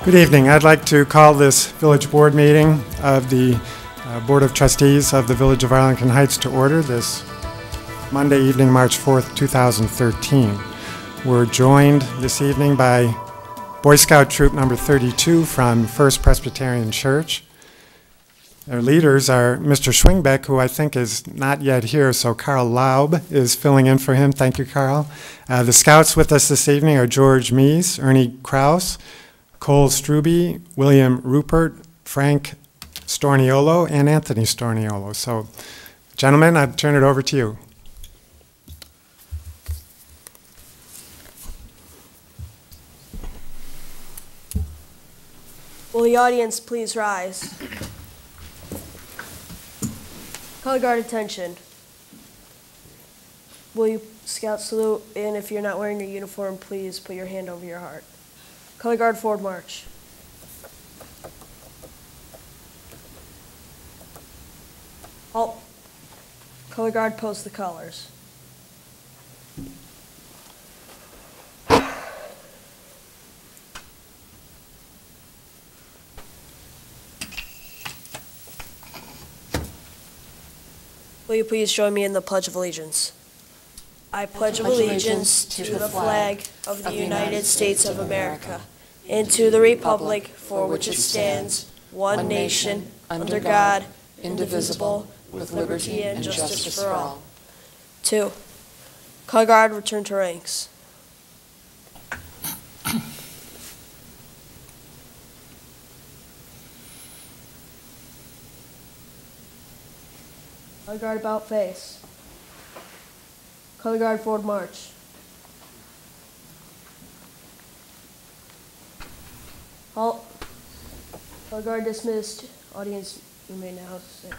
Good evening. I'd like to call this Village Board meeting of the Board of Trustees of the Village of Arlington Heights to order this Monday evening, March 4th, 2013. We're joined this evening by Boy Scout Troop number 32 from First Presbyterian Church. Their leaders are Mr. Schwingbeck, who I think is not yet here, so Carl Laub is filling in for him. Thank you, Carl. The Scouts with us this evening are George Meese, Ernie Krause, Cole Struby, William Rupert, Frank Storniolo, and Anthony Storniolo. So, gentlemen, I'd turn it over to you. Will the audience please rise? Color guard attention. Will you scout salute? And if you're not wearing your uniform, please put your hand over your heart. Color guard forward march. Halt. Color guard post the colors. Will you please join me in the Pledge of Allegiance? I pledge allegiance to the flag of the United States of America and to the republic for which it stands, one nation, under God, indivisible, with liberty and justice for all. 2. Color guard, return to ranks. Color guard about face. Color guard forward march. Halt. Color guard dismissed. Audience, you may now sit.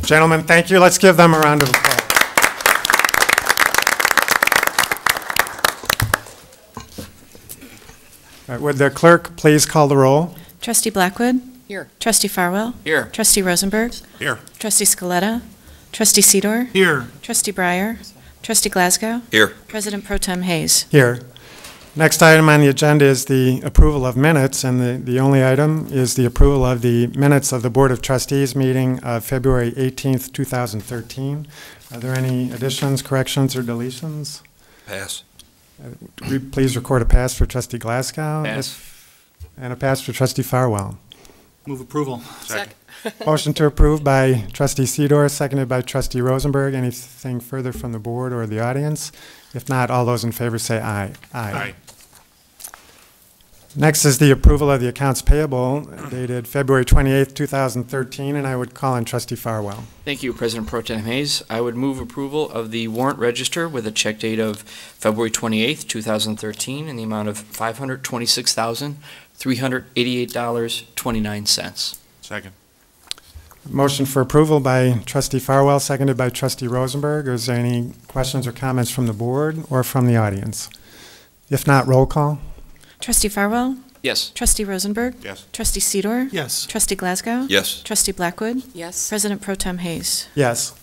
Gentlemen, thank you. Let's give them a round of applause. All right, would the clerk please call the roll? Trustee Blackwood? Here. Trustee Farwell? Here. Trustee Rosenberg? Here. Trustee Scaletta? Trustee Sidor? Here. Trustee Breyer? Trustee Glasgow? Here. President Pro Tem Hayes? Here. Next item on the agenda is the approval of minutes, and the only item is the approval of the minutes of the Board of Trustees meeting of February 18th, 2013. Are there any additions, corrections, or deletions? Pass. Please record a pass for Trustee Glasgow. Pass. And a pass for Trustee Farwell. Move approval. Second. Motion to approve by Trustee Sidor, seconded by Trustee Rosenberg. Anything further from the board or the audience? If not, all those in favor say aye. Aye. Next is the approval of the accounts payable dated February 28th, 2013, and I would call on Trustee Farwell. Thank you, President Pro Tem Hayes. I would move approval of the warrant register with a check date of February 28th, 2013 in the amount of $526,388.29. Second. Motion for approval by Trustee Farwell, seconded by Trustee Rosenberg. Is there any questions or comments from the board or from the audience? If not, roll call. Trustee Farwell? Yes. Trustee Rosenberg? Yes. Trustee Sidor? Yes. Trustee Glasgow? Yes. Trustee Blackwood? Yes. President Pro Tem Hayes? Yes.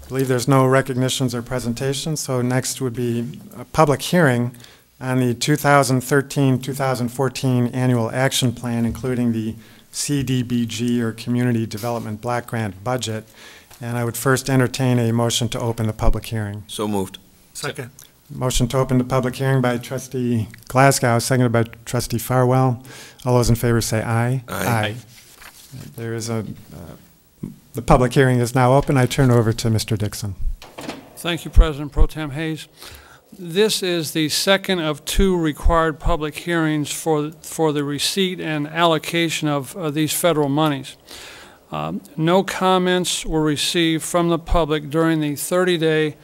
I believe there's no recognitions or presentations, so next would be a public hearing on the 2013-2014 annual action plan, including the CDBG, or Community Development Block Grant budget. And I would first entertain a motion to open the public hearing. So moved. Second. Motion to open the public hearing by Trustee Glasgow, seconded by Trustee Farwell. All those in favor say aye. Aye. There is the public hearing is now open. I turn over to Mr. Dixon. Thank you, President Pro Tem Hayes. This is the second of two required public hearings for the receipt and allocation of these federal monies. No comments were received from the public during the 30-day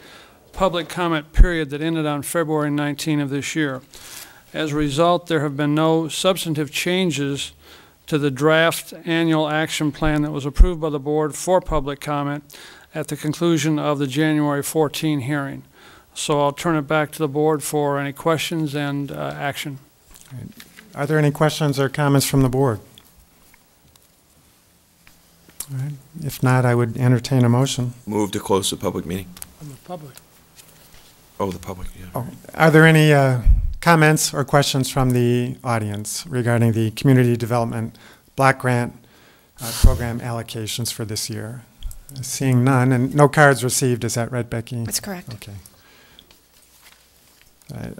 public comment period that ended on February 19 of this year. As a result, there have been no substantive changes to the draft annual action plan that was approved by the board for public comment at the conclusion of the January 14 hearing. So I'll turn it back to the board for any questions and action. Are there any questions or comments from the board? All right. If not, I would entertain a motion. Move to close the public meeting. From the public. Oh, the public, yeah. Oh, are there any comments or questions from the audience regarding the Community Development Block Grant Program allocations for this year? Seeing none, and no cards received, is that right, Becky? That's correct. Okay.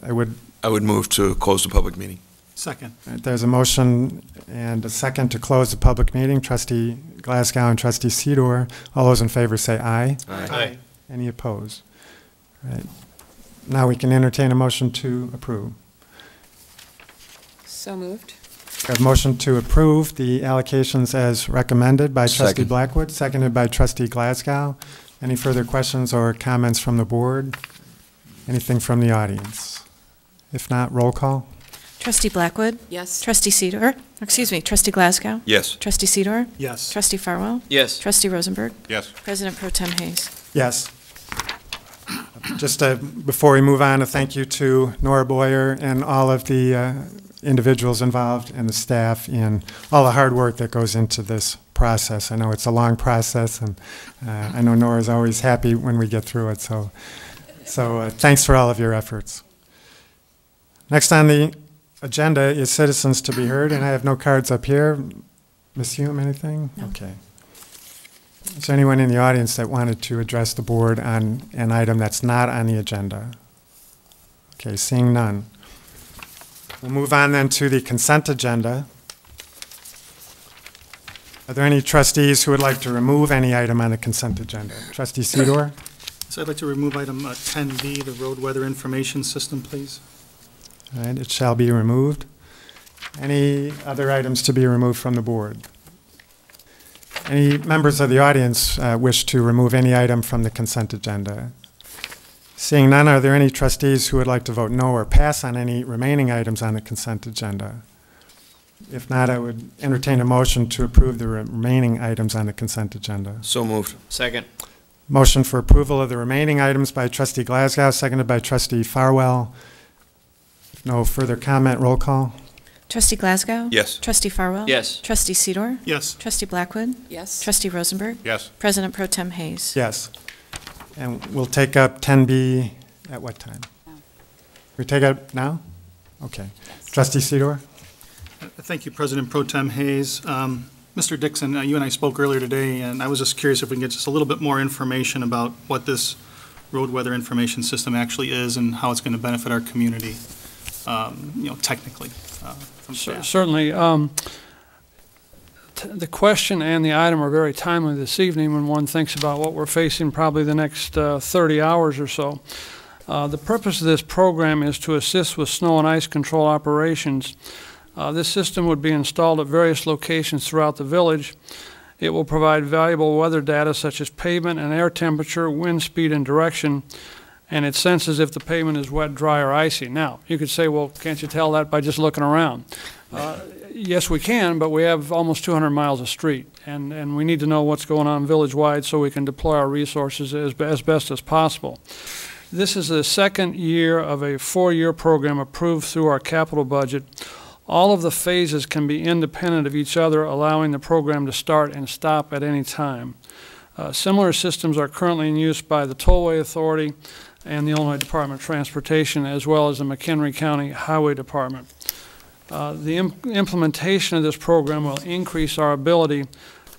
I would, move to close the public meeting. Second. there's a motion and a second to close the public meeting. Trustee Glasgow and Trustee Sidor. All those in favor say aye. Aye. Any opposed? Right. Now we can entertain a motion to approve. So moved. We have a motion to approve the allocations as recommended by Trustee Second. Blackwood, seconded by Trustee Glasgow. Any further questions or comments from the board? Anything from the audience? If not, roll call. Trustee Blackwood? Yes. Trustee Sidor? Excuse me, Trustee Glasgow? Yes. Trustee Sidor? Yes. Trustee Farwell? Yes. Trustee Rosenberg? Yes. President Pro Tem Hayes? Yes. Just before we move on, a thank you to Nora Boyer and all of the individuals involved and the staff in all the hard work that goes into this process. I know it's a long process, and I know Nora's always happy when we get through it. So thanks for all of your efforts. Next on the agenda is citizens to be heard, and I have no cards up here. Ms. Hume, anything? No. Okay. Is there anyone in the audience that wanted to address the board on an item that's not on the agenda? Okay, seeing none. We'll move on then to the consent agenda. Are there any trustees who would like to remove any item on the consent agenda? Trustee Sidor? So I'd like to remove item 10B, the road weather information system, please. All right, it shall be removed. Any other items to be removed from the board? Any members of the audience wish to remove any item from the consent agenda? Seeing none, are there any trustees who would like to vote no or pass on any remaining items on the consent agenda? If not, I would entertain a motion to approve the remaining items on the consent agenda. So moved. Second. Motion for approval of the remaining items by Trustee Glasgow, seconded by Trustee Farwell. No further comment, roll call. Trustee Glasgow? Yes. Trustee Farwell? Yes. Trustee Sidor? Yes. Trustee Blackwood? Yes. Trustee Rosenberg? Yes. President Pro Tem Hayes? Yes. And we'll take up 10B at what time? Now. We take it now? Okay. Trustee Sidor? Thank you, President Pro Tem Hayes. Mr. Dixon, you and I spoke earlier today, and I was just curious if we can get just a little bit more information about what this road weather information system actually is and how it's going to benefit our community, technically, from staff. Certainly. The question and the item are very timely this evening when one thinks about what we're facing probably the next 30 hours or so. The purpose of this program is to assist with snow and ice control operations. This system would be installed at various locations throughout the village. It will provide valuable weather data such as pavement and air temperature, wind speed and direction, and it senses if the pavement is wet, dry, or icy. Now, you could say, well, can't you tell that by just looking around? Yes, we can, but we have almost 200 miles of street, and we need to know what's going on village-wide so we can deploy our resources as best as possible. This is the second year of a 4-year program approved through our capital budget. All of the phases can be independent of each other, allowing the program to start and stop at any time. Similar systems are currently in use by the Tollway Authority and the Illinois Department of Transportation, as well as the McHenry County Highway Department. The implementation of this program will increase our ability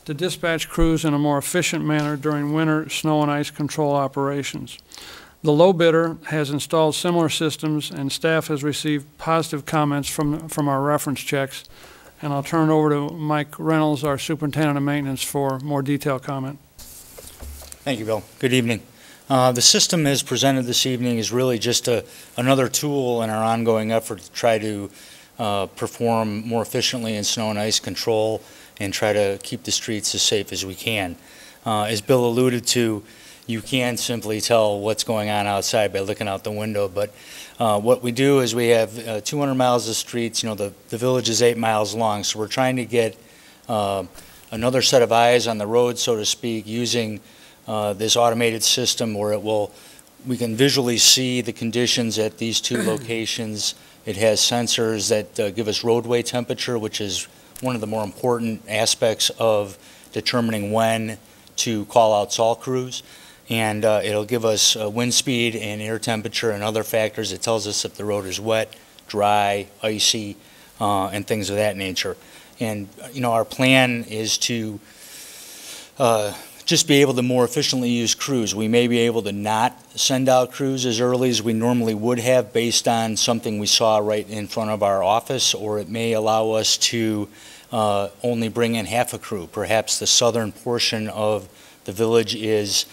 to dispatch crews in a more efficient manner during winter snow and ice control operations. The low bidder has installed similar systems, and staff has received positive comments from our reference checks. And I'll turn it over to Mike Reynolds, our Superintendent of Maintenance, for more detailed comment. Thank you, Bill. Good evening. The system as presented this evening is really just another tool in our ongoing effort to try to perform more efficiently in snow and ice control and try to keep the streets as safe as we can. As Bill alluded to, you can simply tell what's going on outside by looking out the window, but what we do is we have 200 miles of streets. The village is 8 miles long, so we're trying to get another set of eyes on the road, so to speak, using this automated system where we can visually see the conditions at these 2 locations. It has sensors that give us roadway temperature, which is one of the more important aspects of determining when to call out salt crews. And it'll give us wind speed and air temperature and other factors. It tells us if the road is wet, dry, icy, and things of that nature. And, our plan is to just be able to more efficiently use crews. We may be able to not send out crews as early as we normally would have based on something we saw right in front of our office, or it may allow us to only bring in half a crew. Perhaps the southern portion of the village is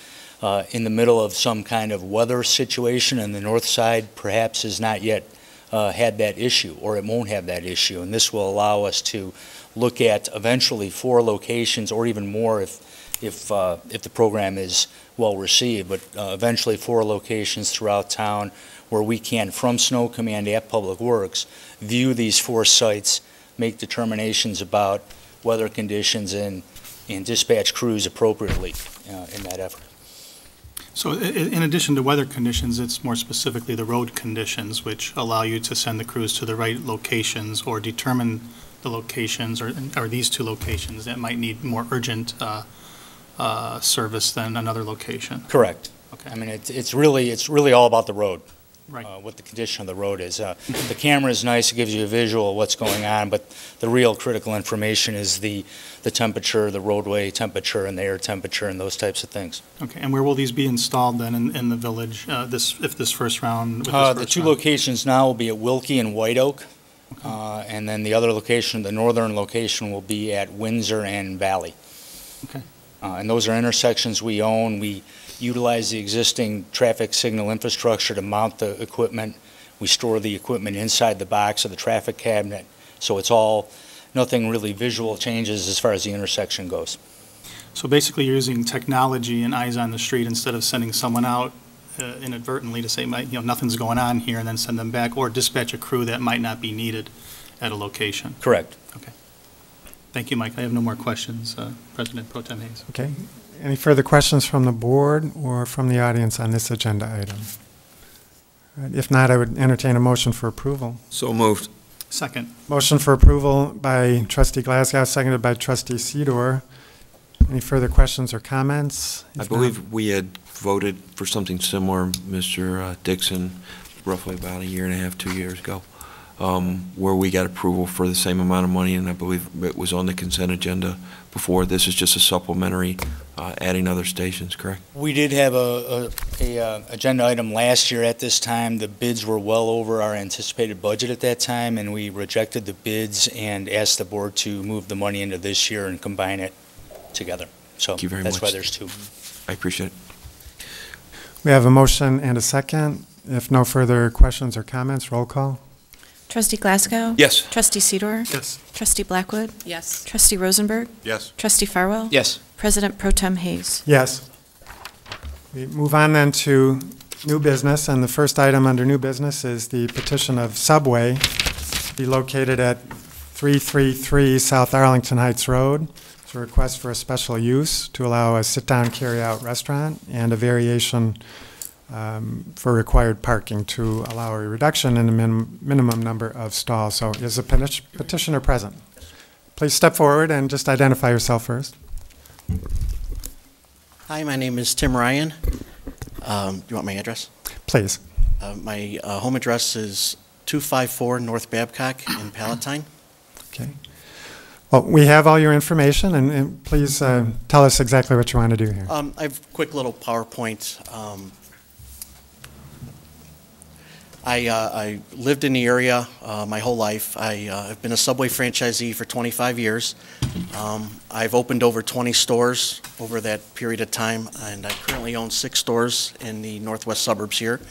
in the middle of some kind of weather situation, and the north side perhaps has not yet had that issue, or it won't have that issue. And this will allow us to look at eventually 4 locations, or even more if the program is well received, but eventually 4 locations throughout town where we can, from Snow Command at Public Works, view these 4 sites, make determinations about weather conditions, and dispatch crews appropriately in that effort. So in addition to weather conditions, it's more specifically the road conditions which allow you to send the crews to the right locations or determine the locations or these 2 locations that might need more urgent service than another location. Correct. Okay. I mean, it's really all about the road. Right. What the condition of the road is. The camera is nice, it gives you a visual of what's going on, but the real critical information is the temperature, the roadway temperature, and the air temperature, and those types of things. Okay, and where will these be installed then in the village, if this first round? The 2 locations now will be at Wilkie and White Oak, and then the other location, the northern location, will be at Windsor and Valley. Okay. And those are intersections we own. We utilize the existing traffic signal infrastructure to mount the equipment. We store the equipment inside the box of the traffic cabinet. So it's all, nothing really visual changes as far as the intersection goes. So basically you're using technology and eyes on the street instead of sending someone out inadvertently to say, nothing's going on here, and then send them back, or dispatch a crew that might not be needed at a location. Correct. Okay. Thank you, Mike. I have no more questions, President Pro Tem Hayes. Okay. Any further questions from the board or from the audience on this agenda item? All right, if not, I would entertain a motion for approval. So moved. Second. Motion for approval by Trustee Glasgow, seconded by Trustee Sidor. Any further questions or comments? I believe we had voted for something similar, Mr. Dixon, roughly about 1.5 years, 2 years ago, where we got approval for the same amount of money, and I believe it was on the consent agenda before. This is just a supplementary, adding other stations, correct? We did have a agenda item last year at this time. The bids were well over our anticipated budget at that time, and we rejected the bids and asked the board to move the money into this year and combine it together. So Thank you very that's much. why there's 2. I appreciate it. We have a motion and a second. If no further questions or comments, roll call. Trustee Glasgow? Yes. Trustee Sidor? Yes. Trustee Blackwood? Yes. Trustee Rosenberg? Yes. Trustee Farwell? Yes. President Pro Tem Hayes? Yes. We move on then to new business, and the first item under new business is the petition of Subway to be located at 333 South Arlington Heights Road. It's a request for a special use to allow a sit-down carry-out restaurant and a variation for required parking to allow a reduction in the minimum number of stalls. So is the petitioner present? Please step forward and just identify yourself first. Hi, my name is Tim Ryan. Do you want my address? Please. My home address is 254 North Babcock in Palatine. Okay. Well, we have all your information, and please tell us exactly what you want to do here. I have a quick little PowerPoint. I lived in the area my whole life. I've been a Subway franchisee for 25 years. I've opened over 20 stores over that period of time, and I currently own 6 stores in the northwest suburbs here.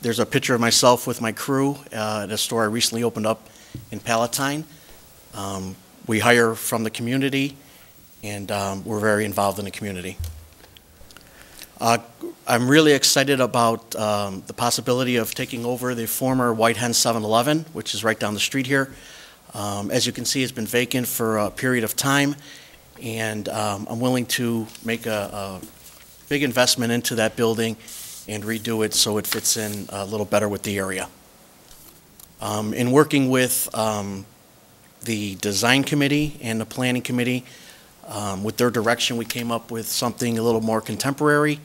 There's a picture of myself with my crew at a store I recently opened up in Palatine. We hire from the community, and we're very involved in the community. I'm really excited about the possibility of taking over the former White Hen 7-Eleven, which is right down the street here. As you can see, it's been vacant for a period of time, and I'm willing to make a big investment into that building and redo it so it fits in a little better with the area. In working with the design committee and the planning committee, with their direction, we came up with something a little more contemporary.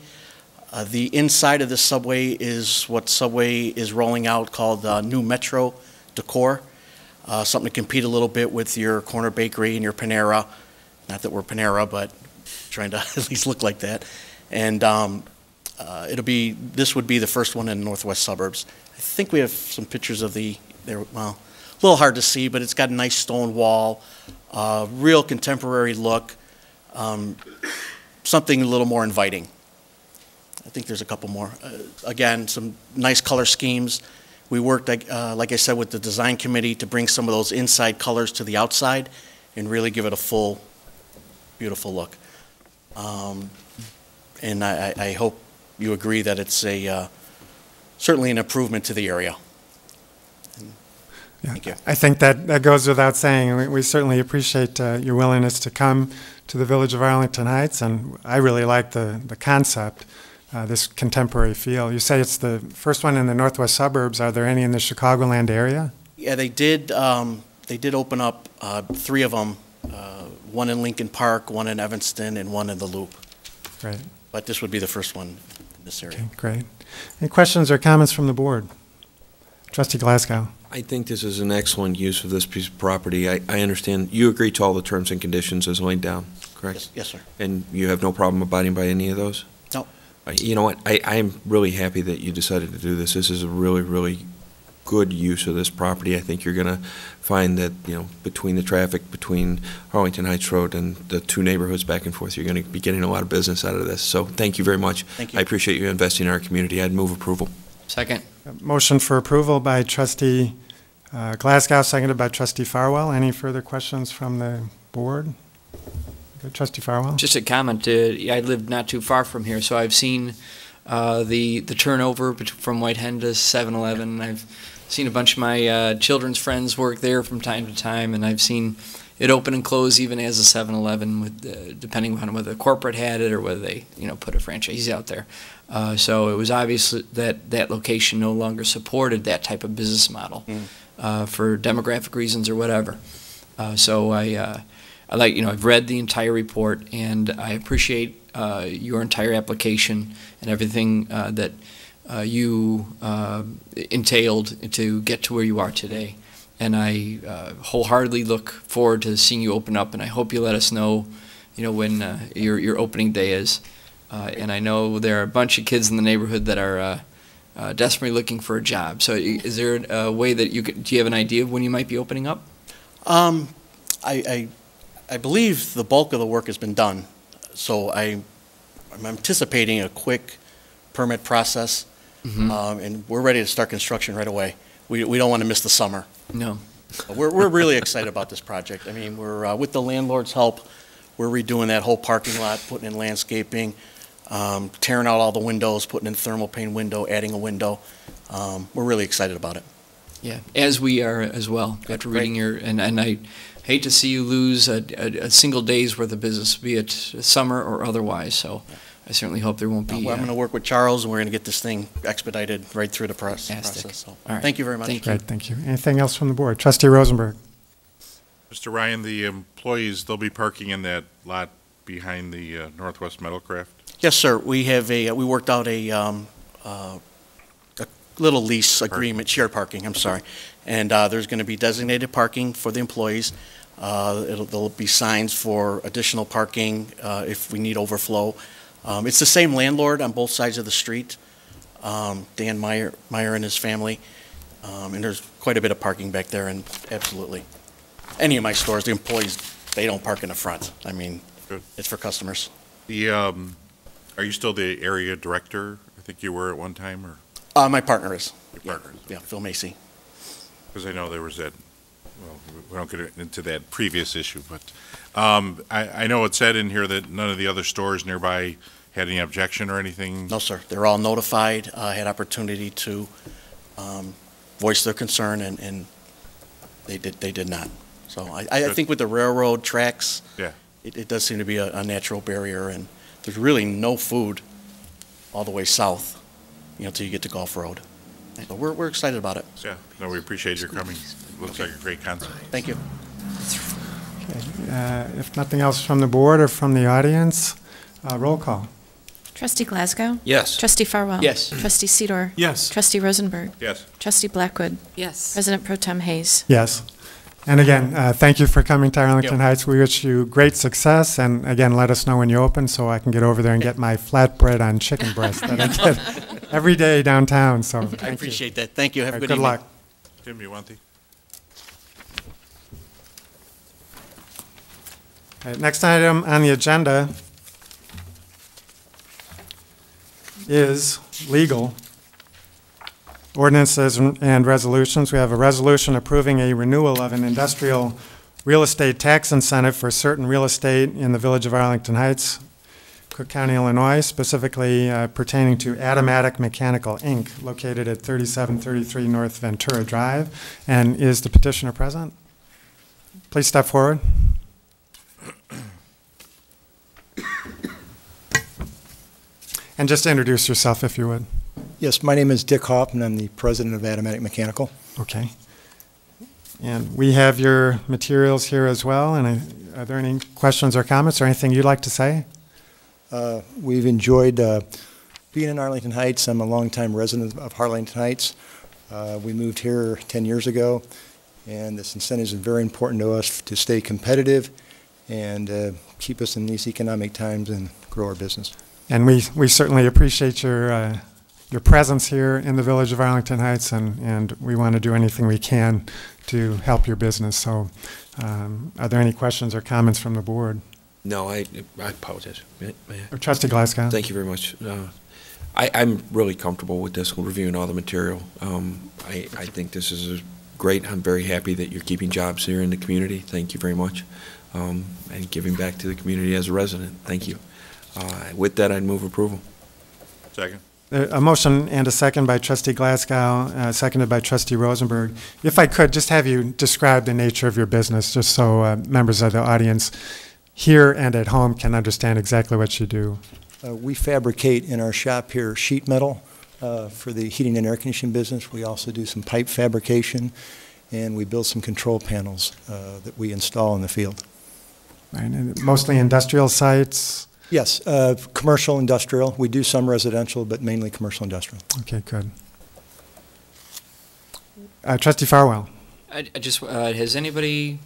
The inside of the subway is what Subway is rolling out called new Metro decor, something to compete a little bit with your corner bakery and your Panera. Not that we're Panera, but trying to at least look like that. And this would be the first one in the northwest suburbs. I think we have some pictures of well, a little hard to see, but it's got a nice stone wall, real contemporary look, something a little more inviting. I think there's a couple more. Again, some nice color schemes. We worked, like I said, with the design committee to bring some of those inside colors to the outside and really give it a full, beautiful look. And I hope you agree that it's certainly an improvement to the area. Yeah, thank you. I think that goes without saying. We certainly appreciate your willingness to come to the Village of Arlington Heights, and I really like the concept. This contemporary feel. You say it's the first one in the northwest suburbs. Are there any in the Chicagoland area? Yeah, they did open up 3 of them, one in Lincoln Park, one in Evanston, and one in the Loop. Great. But this would be the first one in this area. Okay, great. Any questions or comments from the board? Trustee Glasgow. I think this is an excellent use of this piece of property. I understand you agree to all the terms and conditions as laid down, correct? Yes, sir. And you have no problem abiding by any of those? No. You know what? I'm really happy that you decided to do this. This is a really, really good use of this property. I think you're going to find that, between the traffic between Arlington Heights Road and the 2 neighborhoods back and forth, you're going to be getting a lot of business out of this. So thank you very much. Thank you. I appreciate you investing in our community. I'd move approval. Second. Motion for approval by Trustee Glasgow, seconded by Trustee Farwell. Any further questions from the board? Okay, Trustee Farwell. Just a comment. I live not too far from here, so I've seen the turnover from White Hen to 7-Eleven. I've seen a bunch of my children's friends work there from time to time, and I've seen it open and close even as a 7-Eleven, with depending on whether the corporate had it or whether they put a franchisee out there. So it was obvious that that location no longer supported that type of business model for demographic reasons or whatever. So I like, I've read the entire report, and I appreciate your entire application and everything that you entailed to get to where you are today. And I wholeheartedly look forward to seeing you open up, and I hope you let us know, when your opening day is. And I know there are a bunch of kids in the neighborhood that are desperately looking for a job. So is there a way that do you have an idea of when you might be opening up? I believe the bulk of the work has been done, so I'm anticipating a quick permit process, and we're ready to start construction right away. We don't want to miss the summer. No. We're really excited about this project. I mean, we're with the landlord's help, we're redoing that whole parking lot, putting in landscaping, tearing out all the windows, putting in thermal pane window, adding a window. We're really excited about it. Yeah, as we are as well. After reading your, and I hate to see you lose a single day's worth of business, be it summer or otherwise. So I certainly hope there won't be. Well, I'm going to work with Charles, and we're going to get this thing expedited right through the process. So, all right. Thank you very much. Thank you. Great, thank you. Anything else from the board? Trustee Rosenberg. Mr. Ryan, the employees, they'll be parking in that lot behind the Northwest Metalcraft? Yes, sir. We have we worked out a little lease agreement, shared parking, I'm sorry. And there's going to be designated parking for the employees. There'll be signs for additional parking if we need overflow. It's the same landlord on both sides of the street, Dan Meyer and his family. And there's quite a bit of parking back there, and absolutely. Any of my stores, the employees, they don't park in the front. I mean, good. It's for customers. Are you still the area director? I think you were at one time, or? My partner is. Your partner. Yeah, Phil Macy. Because I know there was that, well, we don't get into that previous issue, but I know it said in here that none of the other stores nearby had any objection or anything? No, sir. They're all notified, had opportunity to voice their concern, and they did not. So I think with the railroad tracks, yeah, it does seem to be a natural barrier, and there's really no food all the way south, till you get to Gulf Road. So we're excited about it. Yeah, no, we appreciate your coming. Looks like a great concept. Thank you. Okay. If nothing else from the board or from the audience, roll call. Trustee Glasgow? Yes. Trustee Farwell? Yes. Trustee Sidor? Yes. Trustee Rosenberg? Yes. Trustee Blackwood? Yes. President Pro Tem Hayes? Yes. And again, thank you for coming to Arlington Heights. We wish you great success. And again, let us know when you open so I can get over there and get my flatbread on chicken breast that I get every day downtown. So I appreciate that. Thank you. Have a good good evening. luck. Tim, you want the? All right, next item on the agenda is legal. Ordinances and resolutions. We have a resolution approving a renewal of an industrial real estate tax incentive for certain real estate in the village of Arlington Heights, Cook County, Illinois, specifically pertaining to Automatic Mechanical, Inc., located at 3733 North Ventura Drive. And is the petitioner present? Please step forward. And just introduce yourself, if you would. Yes, my name is Dick Hoffman. I'm the president of Automatic Mechanical. Okay. And we have your materials here as well. And are there any questions or comments or anything you'd like to say? We've enjoyed being in Arlington Heights. I'm a longtime resident of Arlington Heights. We moved here 10 years ago, and this incentive is very important to us to stay competitive and keep us in these economic times and grow our business. And we certainly appreciate your presence here in the village of Arlington Heights, and we want to do anything we can to help your business. So are there any questions or comments from the board? No, I apologize. May I? Or Trustee Glasgow? Thank you very much. I'm really comfortable with this, reviewing all the material. I think this is great. I'm very happy that you're keeping jobs here in the community. Thank you very much. And giving back to the community as a resident. Thank you. With that, I'd move approval. Second. A motion and a second by Trustee Glasgow, seconded by Trustee Rosenberg. If I could, just have you describe the nature of your business, just so members of the audience here and at home can understand exactly what you do. We fabricate in our shop here sheet metal for the heating and air conditioning business. We also do some pipe fabrication, and we build some control panels that we install in the field. Right, and mostly industrial sites? Yes, commercial, industrial. We do some residential, but mainly commercial, industrial. Okay, good. Trustee Farwell. I just, has anybody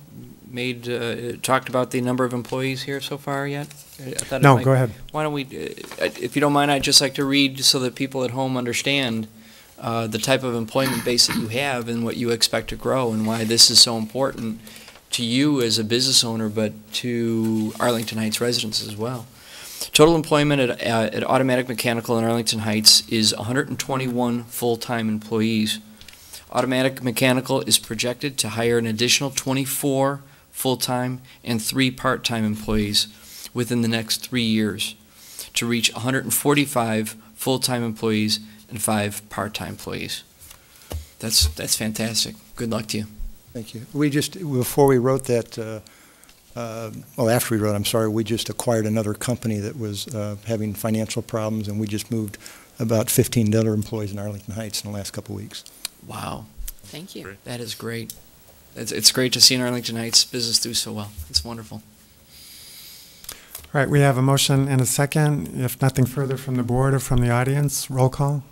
talked about the number of employees here so far yet? No, go ahead. Why don't we, if you don't mind, I'd just like to read so that people at home understand the type of employment base that you have and what you expect to grow and why this is so important to you as a business owner, but to Arlington Heights residents as well. Total employment at Automatic Mechanical in Arlington Heights is 121 full-time employees. Automatic Mechanical is projected to hire an additional 24 full-time and 3 part-time employees within the next 3 years to reach 145 full-time employees and 5 part-time employees. That's fantastic. Good luck to you. Thank you. We just, before we wrote that, well, after we wrote, I'm sorry, we just acquired another company that was having financial problems, and we just moved about 15 other employees in Arlington Heights in the last couple of weeks. Wow. Thank you. That is great. It's great to see in Arlington Heights business do so well. It's wonderful. All right, we have a motion and a second. If nothing further from the board or from the audience, roll call.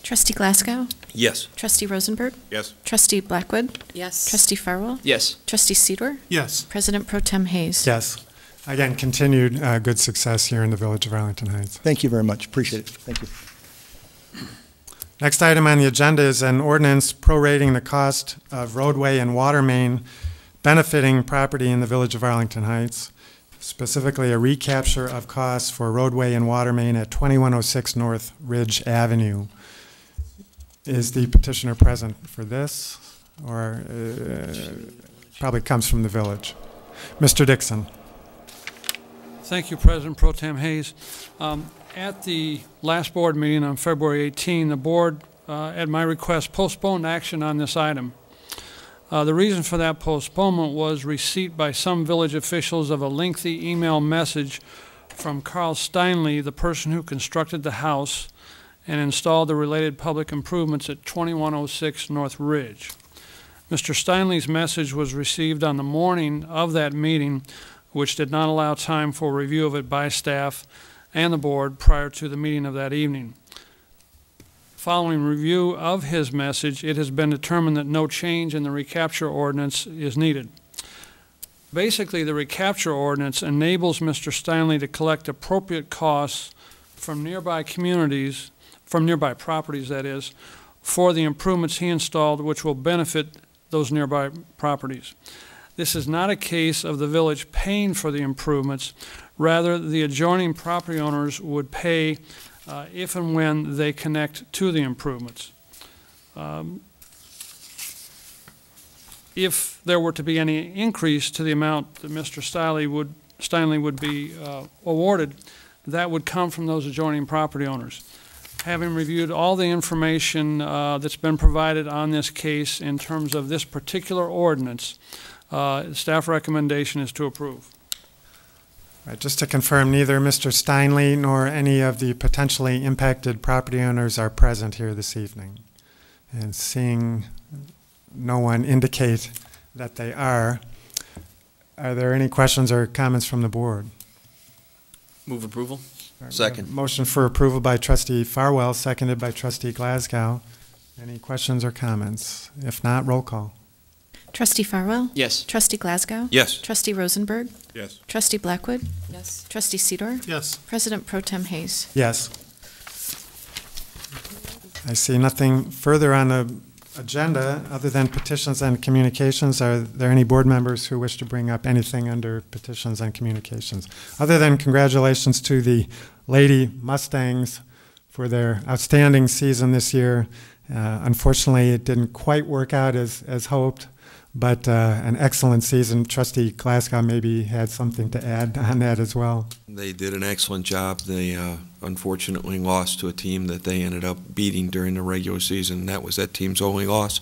Trustee Glasgow? Yes. Trustee Rosenberg? Yes. Trustee Blackwood? Yes. Trustee Farwell? Yes. Trustee Sidor? Yes. President Pro Tem Hayes? Yes. Again, continued good success here in the village of Arlington Heights. Thank you very much. Appreciate it. Thank you. Next item on the agenda is an ordinance prorating the cost of roadway and water main benefiting property in the village of Arlington Heights, specifically a recapture of costs for roadway and water main at 2106 North Ridge Avenue. Is the petitioner present for this, or probably comes from the village? Mr. Dixon. Thank you, President Pro Tem Hayes. At the last board meeting on February 18, the board, at my request, postponed action on this item. The reason for that postponement was receipt by some village officials of a lengthy email message from Carl Steinley, the person who constructed the house and installed the related public improvements at 2106 North Ridge. Mr. Steinley's message was received on the morning of that meeting, which did not allow time for review of it by staff and the board prior to the meeting of that evening. Following review of his message, it has been determined that no change in the recapture ordinance is needed. Basically, the recapture ordinance enables Mr. Steinle to collect appropriate costs from nearby communities, from nearby properties, that is, for the improvements he installed, which will benefit those nearby properties. This is not a case of the village paying for the improvements. Rather, the adjoining property owners would pay if and when they connect to the improvements. If there were to be any increase to the amount that Mr. Steinle would be awarded, that would come from those adjoining property owners. Having reviewed all the information that's been provided on this case in terms of this particular ordinance, staff recommendation is to approve. Right, just to confirm, neither Mr. Steinle nor any of the potentially impacted property owners are present here this evening. And seeing no one indicate that they are there any questions or comments from the board? Move approval. Right, Second. Motion for approval by Trustee Farwell, seconded by Trustee Glasgow. Any questions or comments? If not, roll call. Trustee Farwell? Yes. Trustee Glasgow? Yes. Trustee Rosenberg? Yes. Trustee Blackwood? Yes. Trustee Sidor? Yes. President Pro Tem Hayes? Yes. I see nothing further on the agenda other than petitions and communications. Are there any board members who wish to bring up anything under petitions and communications? Other than congratulations to the Lady Mustangs for their outstanding season this year. Unfortunately, it didn't quite work out as hoped, but an excellent season. Trustee Glasgow maybe had something to add on that as well. They did an excellent job. They unfortunately lost to a team that they ended up beating during the regular season. That was that team's only loss.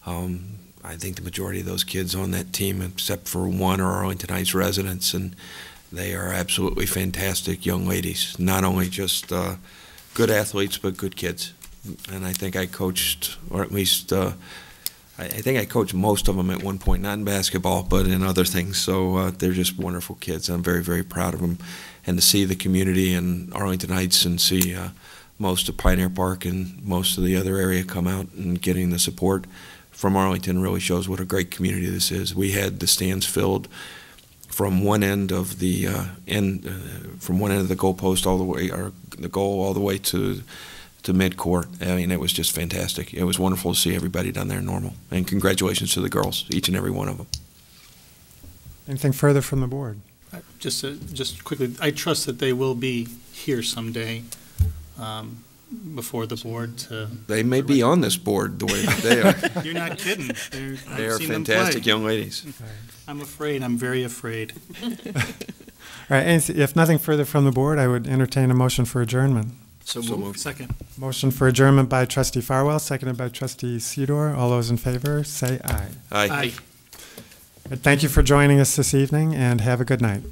I think the majority of those kids on that team, except for one, are Arlington Heights residents, and they are absolutely fantastic young ladies. Not only just good athletes, but good kids. And I think I coached, or at least I think I coached most of them at one point, not in basketball, but in other things. So they're just wonderful kids. I'm very, very proud of them. And to see the community in Arlington Heights and see most of Pioneer Park and most of the other area come out and getting the support from Arlington really shows what a great community this is. We had the stands filled from one end of the from one end of the goalpost all the way, or the goal all the way to mid-court. I mean, it was just fantastic. It was wonderful to see everybody down there normal. And congratulations to the girls, each and every one of them. Anything further from the board? Just quickly, I trust that they will be here someday before the board to... They may be on this board the way that they are. You're not kidding. They are fantastic young ladies. I'm afraid. I'm very afraid. All right, and if nothing further from the board, I would entertain a motion for adjournment. So moved. Second. Motion for adjournment by Trustee Farwell, seconded by Trustee Sidor. All those in favor, say aye. Aye. Thank you for joining us this evening, and have a good night.